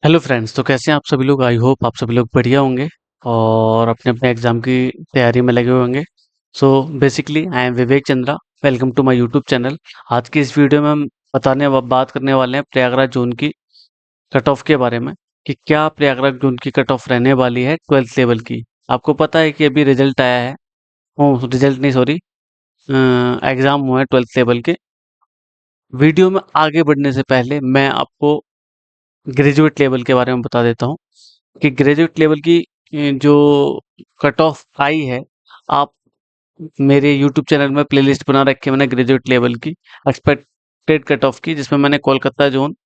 Hello friends, तो कैसे हैं आप सभी लोग। आई होप आप सभी लोग बढ़िया होंगे और अपने अपने एग्जाम की तैयारी में लगे हुए होंगे। So basically I am Vivek Chandra. Welcome to my YouTube channel. आज की इस वीडियो में हम बात करने वाले हैं प्रयागराज जोन की कट ऑफ के बारे में कि क्या प्रयागराज जोन की कट ऑफ रहने वाली है 12th लेवल की। आपको पता है कि अभी रिजल्ट आया है। ओ रिजल्ट नहीं, सॉरी, एग्जाम हुआ है 12th लेवल के। वीडियो में आगे बढ़ने से पहले मैं आपको ग्रेजुएट लेवल के बारे में बता देता हूँ कि ग्रेजुएट लेवल की जो कट ऑफ आई है। आप मेरे यूट्यूब चैनल में प्लेलिस्ट बना रखी है मैंने ग्रेजुएट लेवल की एक्सपेक्टेड कट ऑफ की, जिसमें मैंने Kolkata zone,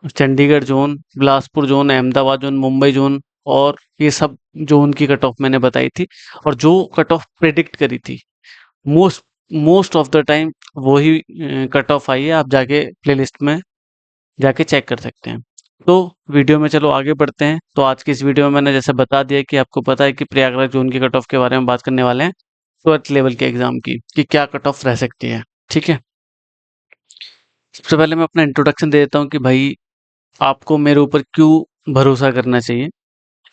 Chandigarh zone, Bilaspur zone, Ahmedabad zone, Mumbai zone और ये सब जोन की कट ऑफ मैंने बताई थी। और जो कट ऑफ प्रेडिक्ट करी थी, most most of the time वही कट ऑफ आई है। आप जाके प्लेलिस्ट में जाके चेक कर सकते हैं। तो वीडियो में चलो आगे बढ़ते हैं। तो आज की इस वीडियो में मैंने जैसे बता दिया कि आपको पता है कि प्रयागराज जोन की कट ऑफ के बारे में बात करने वाले हैं 12th लेवल के एग्जाम की कि क्या कट ऑफ रह सकती है। ठीक है, सबसे पहले मैं अपना इंट्रोडक्शन दे देता हूँ कि भाई आपको मेरे ऊपर क्यों भरोसा करना चाहिए।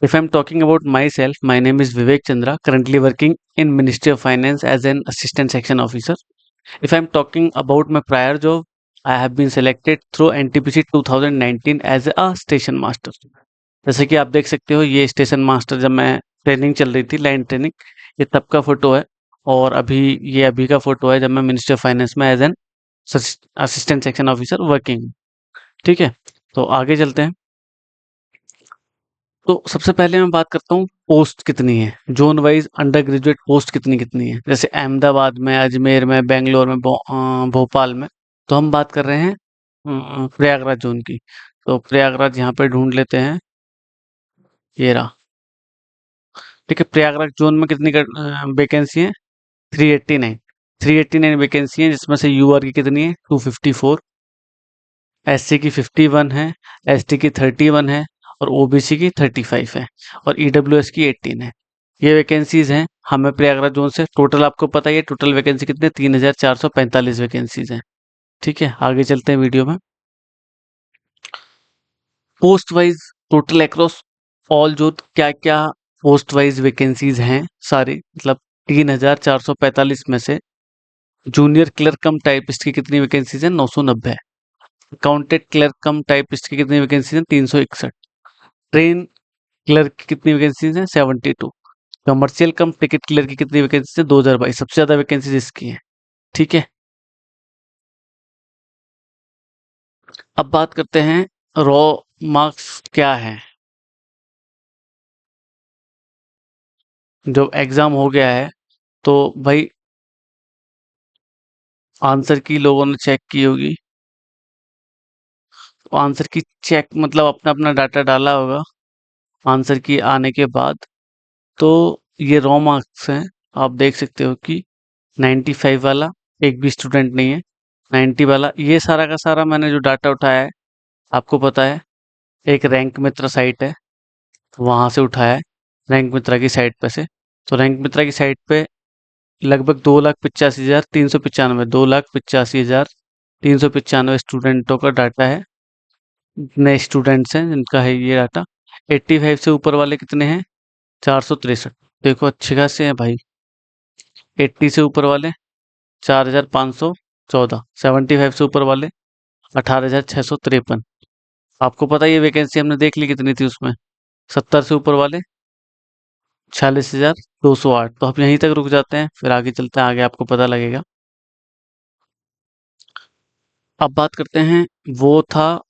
If I am talking about my self, my name is Vivek Chandra, currently working in ministry of finance as an assistant section officer. If I'm talking about my prior job, I have been selected through NTPC 2019 as a station master. जैसे कि आप देख सकते हो, ये station master जब मैं training चल रही थी, लाइन ट्रेनिंग, ये तब का फोटो है। और अभी का फोटो है जब मैं मिनिस्ट्री ऑफ फाइनेंस में as an assistant section officer working. ठीक है, तो आगे चलते हैं। तो सबसे पहले मैं बात करता हूँ पोस्ट कितनी है, zone wise under graduate post कितनी कितनी है। जैसे अहमदाबाद में, अजमेर में, बेंगलोर में, भोपाल में। तो हम बात कर रहे हैं प्रयागराज जोन की। तो प्रयागराज यहाँ पे ढूंढ लेते हैं, ये रहा। ठीक है, प्रयागराज जोन में कितनी वैकेंसी है? 389। 389 वैकेंसी है, जिसमें से यूआर की कितनी है? 254। एससी की 51 है, एसटी की 31 है और ओबीसी की 35 है और ईडब्ल्यूएस की 18 है। ये वैकेंसीज हैं हमें प्रयागराज जोन से। टोटल आपको पता ही है टोटल वैकेंसी कितने, 3445 वैकेंसीज हैं। ठीक है, आगे चलते हैं वीडियो में। Post wise total across all जो क्या क्या पोस्ट वाइज वैकेंसीज हैं सारी, मतलब 3445 में से जूनियर क्लर्क कम टाइपिस्ट की कितनी वैकेंसीज हैं? 990 है। अकाउंटेंट क्लर्क कम टाइपिस्ट की कितनी वैकेंसीज हैं? 361। ट्रेन क्लर्क की कितनी वैकेंसीज हैं? 72। कमर्शियल कम टिकट क्लियर की कितनी वैकेंसी है? 2022। सबसे ज्यादा वैकेंसीज इसकी हैं। ठीक है, अब बात करते हैं रॉ मार्क्स क्या है। जो एग्जाम हो गया है, तो भाई आंसर की लोगों ने चेक की होगी। तो आंसर की चेक मतलब अपना अपना डाटा डाला होगा आंसर की आने के बाद। तो ये रॉ मार्क्स हैं। आप देख सकते हो कि 95 वाला एक भी स्टूडेंट नहीं है। 90 वाला, ये सारा का सारा मैंने जो डाटा उठाया है, आपको पता है एक रैंक मित्र साइट है, वहां से उठाया है, रैंक मित्रा की साइट पे से। तो रैंक मित्रा की साइट पे लगभग 2,85,395, 2,85,395 स्टूडेंटों का डाटा है। नए स्टूडेंट्स हैं जिनका है ये डाटा। 85 से ऊपर वाले कितने हैं? 463। देखो अच्छे खासे हैं भाई। 80 से ऊपर वाले 4,514। 75 से ऊपर वाले 18,653। आपको पता है ये वैकेंसी हमने देख ली कितनी थी उसमें। 70 से ऊपर वाले 46,208। तो हम यहीं तक रुक जाते हैं, फिर आगे चलते हैं, आगे आपको पता लगेगा। अब बात करते हैं, वो था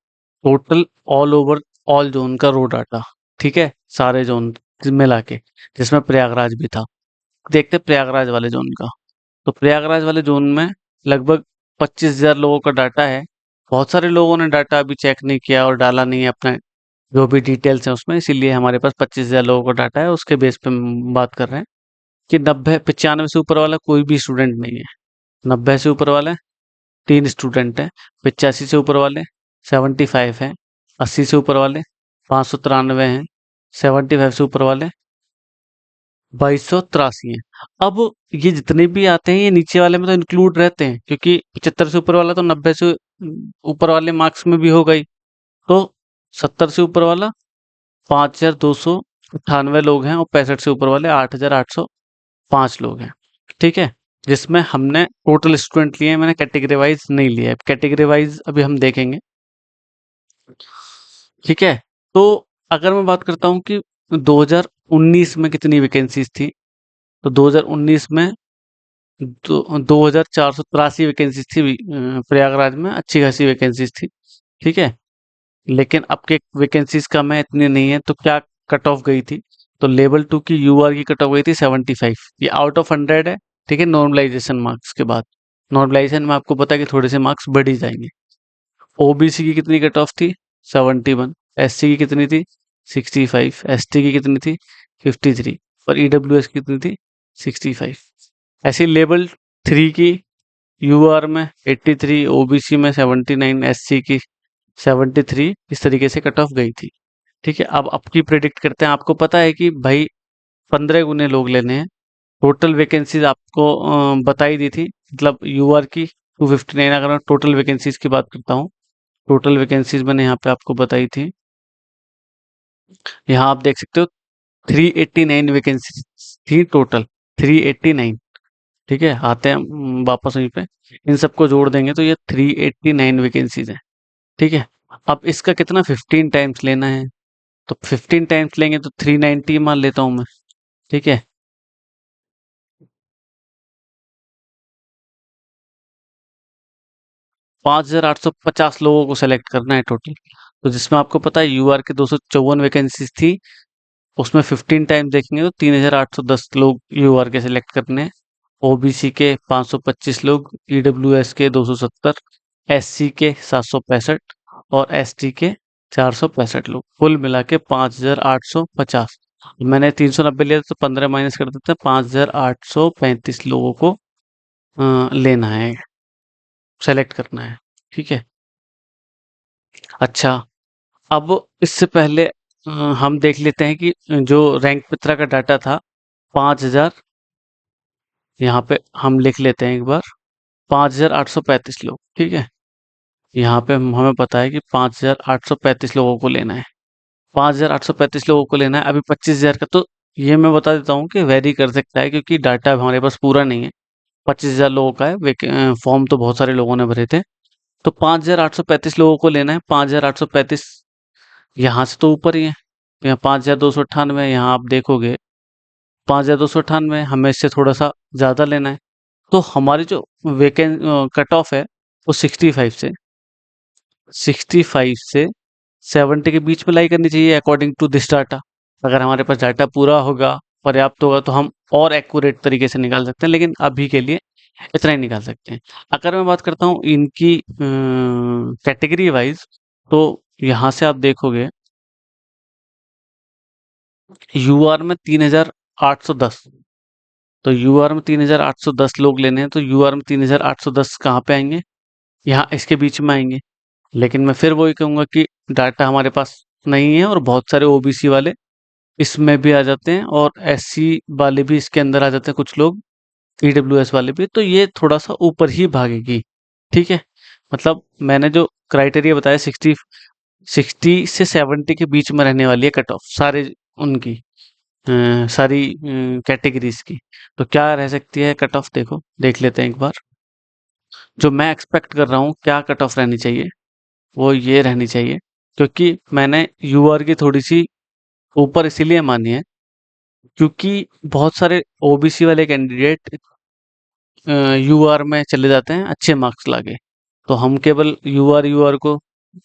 total all over all zone का रो डाटा। ठीक है, सारे जोन मिला के, जिसमें प्रयागराज भी था। देखते हैं प्रयागराज वाले जोन का। तो प्रयागराज वाले जोन में लगभग 25,000 लोगों का डाटा है। बहुत सारे लोगों ने डाटा अभी चेक नहीं किया और डाला नहीं है अपना जो भी डिटेल्स हैं उसमें, इसीलिए हमारे पास 25,000 लोगों का डाटा है। उसके बेस पे हम बात कर रहे हैं कि 95 से ऊपर वाला कोई भी स्टूडेंट नहीं है। 90 से ऊपर वाले 3 स्टूडेंट हैं। 85 से ऊपर वाले 75 हैं। 80 से ऊपर वाले 593 हैं। 75 से ऊपर वाले 2283 हैं। अब ये जितने भी आते हैं ये नीचे वाले में तो इंक्लूड रहते हैं, क्योंकि 75 से ऊपर वाला तो 90 से ऊपर वाले मार्क्स में भी होगा ही। तो 70 से ऊपर वाला 5298 लोग हैं और 65 से ऊपर वाले 8805 लोग हैं। ठीक है, जिसमें हमने टोटल स्टूडेंट लिए हैं, मैंने कैटेगरी वाइज नहीं लिया है। कैटेगरी वाइज अभी हम देखेंगे। ठीक है, तो अगर मैं बात करता हूँ कि 2019 में कितनी वैकेंसीज थी, तो 2019 में 2483 वैकेंसीज थी प्रयागराज में, अच्छी खासी वैकेंसीज थी। ठीक है, लेकिन अब के वैकेंसीज कम है, इतनी नहीं है, तो क्या कट ऑफ गई थी, तो लेवल 2 की यूआर की कट ऑफ गई थी 75। ये आउट ऑफ 100 है। ठीक है, नॉर्मलाइजेशन मार्क्स के बाद। नॉर्मलाइजेशन में आपको पता है कि थोड़े से मार्क्स बढ़ ही जाएंगे। ओबीसी की कितनी कट ऑफ थी, 71। एससी की कितनी थी, 65। एसटी की कितनी थी, 53। और ईडब्ल्यूएस की कितनी थी, 65। ऐसी लेवल 3 की यूआर में 83, ओबीसी में 79, एससी की 73, इस तरीके से कट ऑफ गई थी। ठीक है, अब की प्रेडिक्ट करते हैं। आपको पता है कि भाई 15 गुने लोग लेने हैं। टोटल वैकेंसीज आपको बताई दी थी, मतलब यूआर की 259। अगर मैं टोटल वैकेंसीज की बात करता हूँ, टोटल वैकेंसीज मैंने यहाँ पे आपको बताई थी। यहाँ आप देख सकते हो 389 वैकेंसी थी टोटल, 389। ठीक है, आते हैं वापस वहीं पे। इन सबको जोड़ देंगे तो ये 389 वैकेंसीज है। ठीक है, अब इसका कितना 15 टाइम्स लेना है, तो 15 टाइम्स लेंगे तो 390 मान लेता हूँ मैं। ठीक है, 5850 लोगों को सेलेक्ट करना है टोटल। तो जिसमें आपको पता है यूआर के 254 वैकेंसीज थी, उसमें 15 टाइम देखेंगे तो 3810 लोग यूआर के सिलेक्ट करने हैं। ओबीसी के 525 लोग, ईडब्ल्यूएस के 270, एससी के 765 और एसटी के 465 लोग, कुल मिला के 5850। मैंने 390 लिया तो 15 माइनस कर देते हैं, 5835 लोगों को लेना है, सेलेक्ट करना है। ठीक है, अच्छा, अब इससे पहले हम देख लेते हैं कि जो रैंक मित्रा का डाटा था 5000, यहाँ पे हम लिख लेते हैं एक बार, 5835 लोग। ठीक है, यहाँ पे हमें पता है कि 5835 लोगों को लेना है। 5835 लोगों को लेना है। अभी 25,000 का तो ये मैं बता देता हूँ कि वेरी कर सकता है, क्योंकि डाटा हमारे पास पूरा नहीं है। 25,000 लोगों का है, फॉर्म तो बहुत सारे लोगों ने भरे थे। तो 5835 लोगों को लेना है। 5835 यहाँ से तो ऊपर ही है, यहाँ 5298, यहाँ आप देखोगे 5298, हमें इससे थोड़ा सा ज़्यादा लेना है। तो हमारी जो कट ऑफ है वो 65 से 70 के बीच में लाई करनी चाहिए अकॉर्डिंग टू दिस डाटा। अगर हमारे पास डाटा पूरा होगा, पर्याप्त होगा, तो हम और एक्यूरेट तरीके से निकाल सकते हैं, लेकिन अभी के लिए इतना ही निकाल सकते हैं। अगर मैं बात करता हूँ इनकी कैटेगरी वाइज, तो यहाँ से आप देखोगे यूआर में 3810, तो यूआर में 3810 लोग लेने हैं, तो यूआर में 3810 कहाँ पे आएंगे, यहाँ इसके बीच में आएंगे। लेकिन मैं फिर वही कहूंगा कि डाटा हमारे पास नहीं है, और बहुत सारे ओबीसी वाले इसमें भी आ जाते हैं, और एससी वाले भी इसके अंदर आ जाते हैं, कुछ लोग ईडब्ल्यूएस वाले भी, तो ये थोड़ा सा ऊपर ही भागेगी। ठीक है, मतलब मैंने जो क्राइटेरिया बताया 60 से 70 के बीच में रहने वाली है कट ऑफ सारे उनकी, सारी कैटेगरीज की। तो क्या रह सकती है कट ऑफ, देखो देख लेते हैं एक बार। जो मैं एक्सपेक्ट कर रहा हूँ क्या कट ऑफ रहनी चाहिए, वो ये रहनी चाहिए, क्योंकि मैंने यूआर की थोड़ी सी ऊपर इसीलिए मानी है, क्योंकि बहुत सारे ओबीसी वाले कैंडिडेट यूआर में चले जाते हैं अच्छे मार्क्स लाके। तो हम केवल यूआर को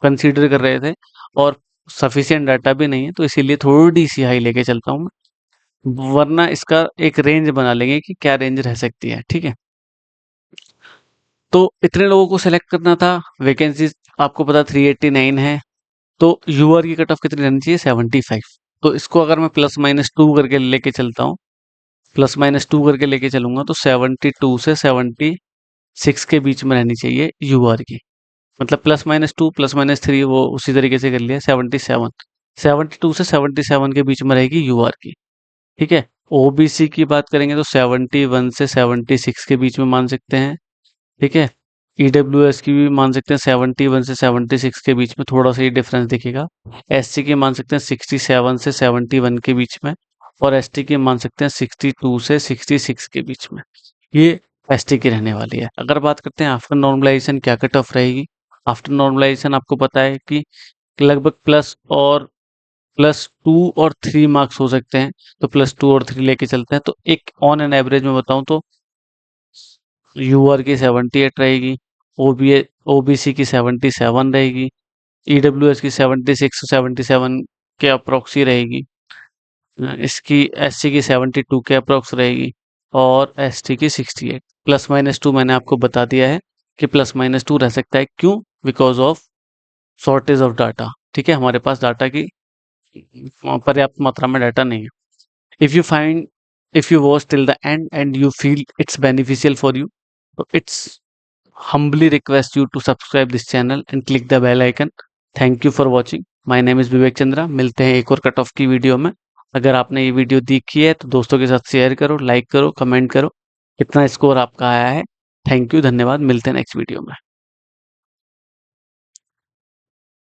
कंसीडर कर रहे थे, और सफिशिएंट डाटा भी नहीं है, तो इसीलिए थोड़ी सी हाई लेके चलता हूँ मैं। वरना इसका एक रेंज बना लेंगे कि क्या रेंज रह सकती है। ठीक है, तो इतने लोगों को सेलेक्ट करना था। वैकेंसी आपको पता 389 है, तो यूआर की कट ऑफ कितनी रहनी चाहिए, 75। तो इसको अगर मैं प्लस माइनस टू करके लेके चलता हूँ, प्लस माइनस टू करके लेके चलूंगा, तो 72 से 76 के बीच में रहनी चाहिए यूआर की। मतलब plus minus two plus minus three वो उसी तरीके से कर लिया, 77। 72 से 77 के बीच में रहेगी यूआर की। ठीक है, ओबीसी की बात करेंगे तो 71 से 76 के बीच में मान सकते हैं। ठीक है, ईडब्ल्यूएस की भी मान सकते हैं 71 से 76 के बीच में, थोड़ा सा ये डिफरेंस दिखेगा। एससी की मान सकते हैं 67 से 71 के बीच में, और एसटी की मान सकते हैं 62 से 66 के बीच में। ये एसटी की रहने वाली है। अगर बात करते हैं आफ्टर नॉर्मलाइजेशन क्या कट ऑफ रहेगी, आफ्टर नॉर्मलाइजेशन आपको पता है कि लगभग +2 और 3 मार्क्स हो सकते हैं, तो +2 और 3 लेके चलते हैं। तो एक ऑन एन एवरेज में बताऊं तो यूआर की 78 रहेगी, ओबीसी की 77 रहेगी, ईडब्ल्यूएस की 76 77 के अप्रोक्सी रहेगी, इसकी एससी की 72 के अप्रोक्स रहेगी, और एसटी की 68। +-2 मैंने आपको बता दिया है कि +-2 रह सकता है। क्यों? Because of shortage of data. ठीक है, हमारे पास डाटा की पर्याप्त मात्रा में डाटा नहीं है। If you watch till the end and you feel it's beneficial for you, so it's humbly request you to subscribe this channel and click the bell icon. Thank you for watching. My name is विवेक चंद्रा। मिलते हैं एक और cut off की video में। अगर आपने ये video देखी है तो दोस्तों के साथ शेयर करो, लाइक करो, कमेंट करो कितना स्कोर आपका आया है। थैंक यू, धन्यवाद। मिलते हैं नेक्स्ट वीडियो में।